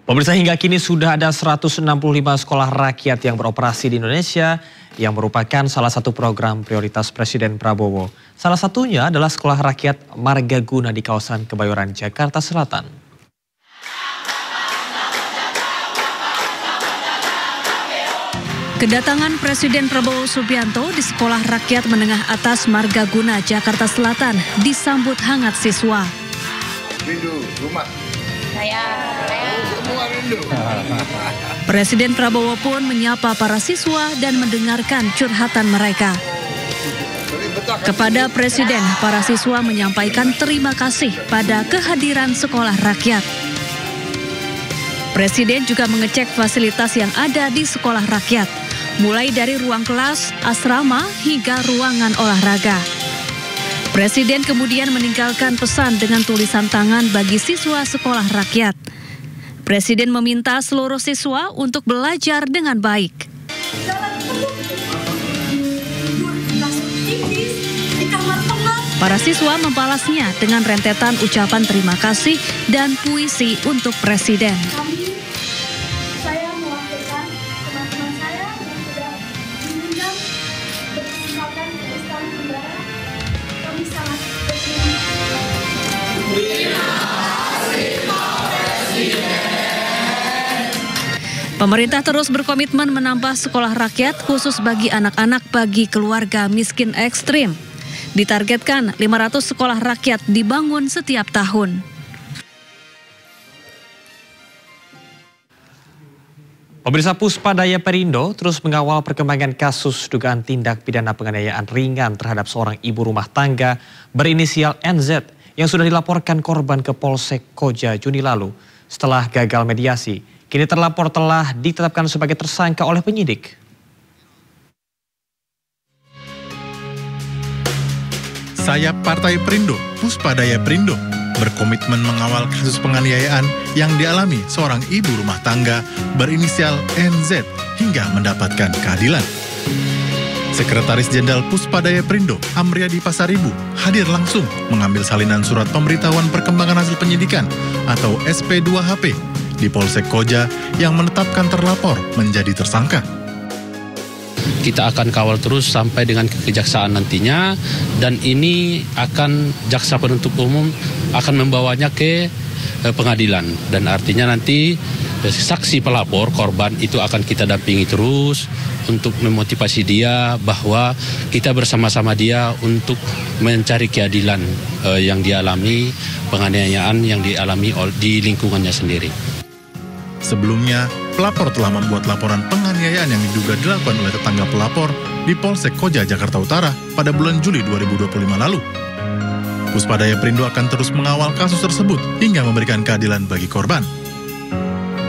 Pemirsa, hingga kini sudah ada 165 sekolah rakyat yang beroperasi di Indonesia yang merupakan salah satu program prioritas Presiden Prabowo. Salah satunya adalah Sekolah Rakyat Margaguna di kawasan Kebayoran, Jakarta Selatan. Kedatangan Presiden Prabowo Subianto di Sekolah Rakyat Menengah Atas Margaguna, Jakarta Selatan disambut hangat siswa. Rindu rumah. Saya semua rindu. Presiden Prabowo pun menyapa para siswa dan mendengarkan curhatan mereka. Kepada Presiden, para siswa menyampaikan terima kasih pada kehadiran Sekolah Rakyat. Presiden juga mengecek fasilitas yang ada di Sekolah Rakyat, mulai dari ruang kelas, asrama, hingga ruangan olahraga. Presiden kemudian meninggalkan pesan dengan tulisan tangan bagi siswa Sekolah Rakyat. Presiden meminta seluruh siswa untuk belajar dengan baik. Para siswa membalasnya dengan rentetan ucapan terima kasih dan puisi untuk Presiden. saya mewakilkan teman-teman saya yang sudah meninggal berkesempatan Istana Negara. Kami sangat berterima kasih. Pemerintah terus berkomitmen menambah sekolah rakyat khusus bagi anak-anak bagi keluarga miskin ekstrim. Ditargetkan 500 sekolah rakyat dibangun setiap tahun. Pemirsa, Puspadaya Perindo terus mengawal perkembangan kasus dugaan tindak pidana penganiayaan ringan terhadap seorang ibu rumah tangga berinisial NZ yang sudah dilaporkan korban ke Polsek Koja Juni lalu. Setelah gagal mediasi, kini terlapor telah ditetapkan sebagai tersangka oleh penyidik. Sayap Partai Perindo, Puspadaya Perindo, berkomitmen mengawal kasus penganiayaan yang dialami seorang ibu rumah tangga berinisial NZ hingga mendapatkan keadilan. Sekretaris Jenderal Puspadaya Perindo, Amriadi Pasaribu, hadir langsung mengambil salinan surat pemberitahuan perkembangan hasil penyidikan atau SP2HP di Polsek Koja yang menetapkan terlapor menjadi tersangka. Kita akan kawal terus sampai dengan kejaksaan nantinya, dan ini akan jaksa penuntut umum akan membawanya ke pengadilan, dan artinya nanti saksi pelapor korban itu akan kita dampingi terus untuk memotivasi dia bahwa kita bersama-sama dia untuk mencari keadilan yang dialami, penganiayaan yang dialami di lingkungannya sendiri. Sebelumnya, pelapor telah membuat laporan penganiayaan yang diduga dilakukan oleh tetangga pelapor di Polsek Koja, Jakarta Utara pada bulan Juli 2025 lalu. Puspadaya Perindo akan terus mengawal kasus tersebut hingga memberikan keadilan bagi korban.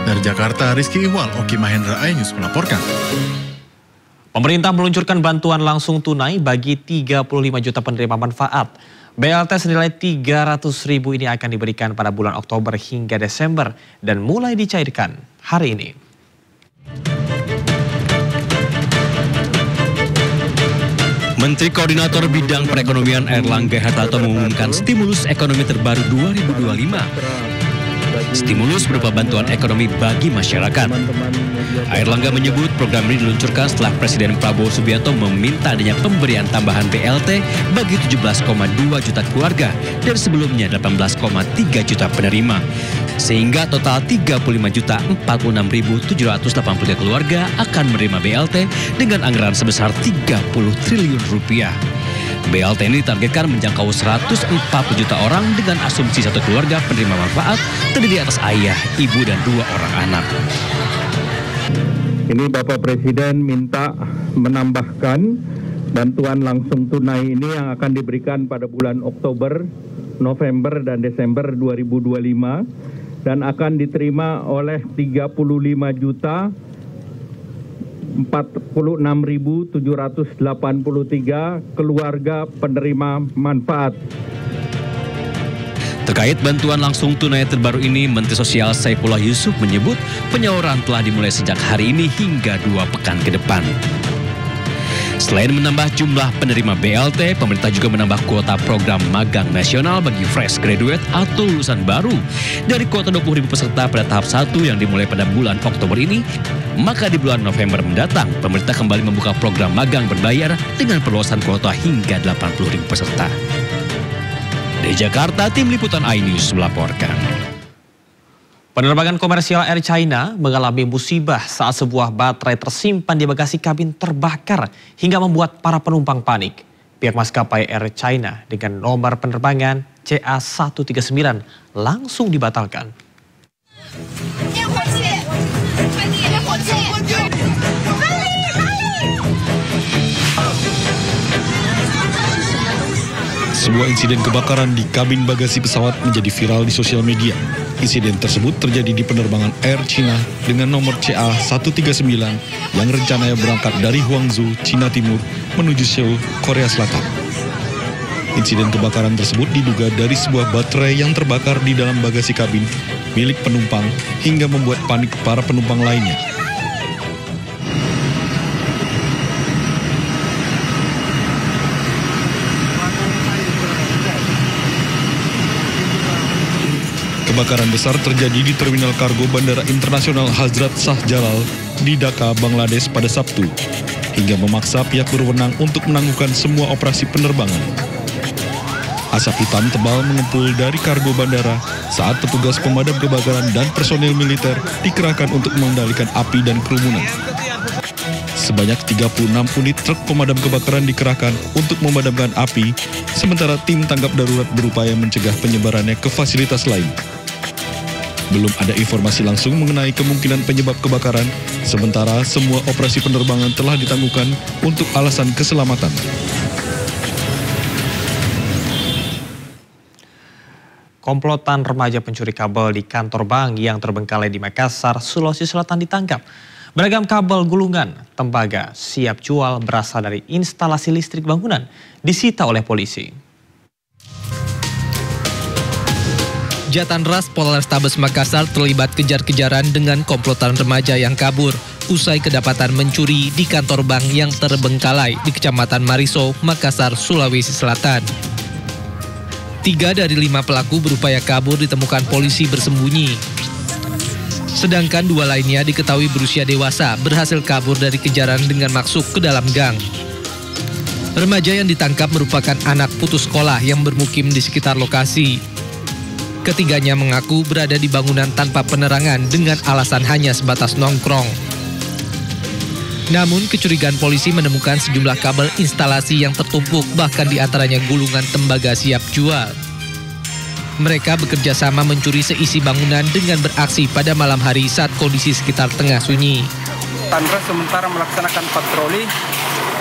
Dari Jakarta, Rizky Ihwal, Oki Mahendra, iNews melaporkan. Pemerintah meluncurkan bantuan langsung tunai bagi 35 juta penerima manfaat. BLT senilai 300.000 ini akan diberikan pada bulan Oktober hingga Desember dan mulai dicairkan hari ini. Menteri Koordinator Bidang Perekonomian Airlangga Hartarto mengumumkan stimulus ekonomi terbaru 2025. Stimulus berupa bantuan ekonomi bagi masyarakat. Airlangga menyebut program ini diluncurkan setelah Presiden Prabowo Subianto meminta adanya pemberian tambahan BLT bagi 17,2 juta keluarga dan sebelumnya 18,3 juta penerima. Sehingga total 35.046.783 keluarga akan menerima BLT dengan anggaran sebesar 30 triliun rupiah. BLT ini ditargetkan menjangkau 140 juta orang dengan asumsi satu keluarga penerima manfaat terdiri atas ayah, ibu, dan 2 orang anak. Ini Bapak Presiden minta menambahkan bantuan langsung tunai ini yang akan diberikan pada bulan Oktober, November, dan Desember 2025 dan akan diterima oleh 36.783 keluarga penerima manfaat. Terkait bantuan langsung tunai terbaru ini, Menteri Sosial Saifullah Yusuf menyebut penyaluran telah dimulai sejak hari ini hingga 2 pekan ke depan. Selain menambah jumlah penerima BLT, pemerintah juga menambah kuota program magang nasional bagi fresh graduate atau lulusan baru. Dari kuota 20.000 peserta pada tahap 1 yang dimulai pada bulan Oktober ini, maka di bulan November mendatang, pemerintah kembali membuka program magang berbayar dengan perluasan kuota hingga 80.000 peserta. Dari Jakarta, Tim Liputan iNews melaporkan. Penerbangan komersial Air China mengalami musibah saat sebuah baterai tersimpan di bagasi kabin terbakar hingga membuat para penumpang panik. Pihak maskapai Air China dengan nomor penerbangan CA139 langsung dibatalkan. Sebuah insiden kebakaran di kabin bagasi pesawat menjadi viral di sosial media. Insiden tersebut terjadi di penerbangan Air China dengan nomor CA139 yang rencananya berangkat dari Guangzhou, Cina Timur menuju Seoul, Korea Selatan. Insiden kebakaran tersebut diduga dari sebuah baterai yang terbakar di dalam bagasi kabin milik penumpang hingga membuat panik para penumpang lainnya. Kebakaran besar terjadi di Terminal Kargo Bandara Internasional Hazrat Shah Jalal di Dhaka, Bangladesh pada Sabtu, hingga memaksa pihak berwenang untuk menangguhkan semua operasi penerbangan. Asap hitam tebal mengepul dari kargo bandara saat petugas pemadam kebakaran dan personil militer dikerahkan untuk mengendalikan api dan kerumunan. Sebanyak 36 unit truk pemadam kebakaran dikerahkan untuk memadamkan api, sementara tim tanggap darurat berupaya mencegah penyebarannya ke fasilitas lain. Belum ada informasi langsung mengenai kemungkinan penyebab kebakaran, sementara semua operasi penerbangan telah ditangguhkan untuk alasan keselamatan. Komplotan remaja pencuri kabel di kantor bank yang terbengkalai di Makassar, Sulawesi Selatan ditangkap. Beragam kabel gulungan, tembaga, siap jual berasal dari instalasi listrik bangunan disita oleh polisi. Jatan Ras Polrestabes Makassar terlibat kejar-kejaran dengan komplotan remaja yang kabur usai kedapatan mencuri di kantor bank yang terbengkalai di Kecamatan Mariso, Makassar, Sulawesi Selatan. 3 dari 5 pelaku berupaya kabur ditemukan polisi bersembunyi. Sedangkan 2 lainnya diketahui berusia dewasa berhasil kabur dari kejaran dengan masuk ke dalam gang. Remaja yang ditangkap merupakan anak putus sekolah yang bermukim di sekitar lokasi. Ketiganya mengaku berada di bangunan tanpa penerangan dengan alasan hanya sebatas nongkrong. Namun kecurigaan polisi menemukan sejumlah kabel instalasi yang tertumpuk, bahkan di antaranya gulungan tembaga siap jual. Mereka bekerja sama mencuri seisi bangunan dengan beraksi pada malam hari saat kondisi sekitar tengah sunyi. Tanra sementara melaksanakan patroli.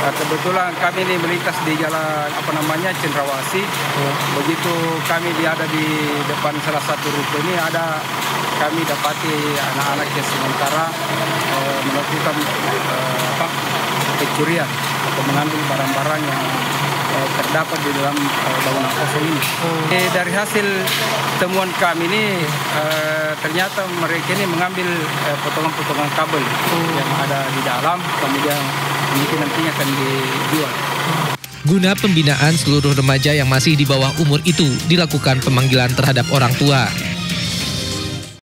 Kebetulan kami ini melintas di jalan Cendrawasih. Begitu kami ada di depan salah satu rute ini kami dapati anak-anak yang sementara melakukan pencurian atau mengambil barang-barang yang terdapat di dalam bangunan kosong ini. Dari hasil temuan kami ini ternyata mereka ini mengambil potongan-potongan kabel yang ada di dalam, kemudian mungkin nantinya akan dijual. Guna pembinaan seluruh remaja yang masih di bawah umur itu, dilakukan pemanggilan terhadap orang tua.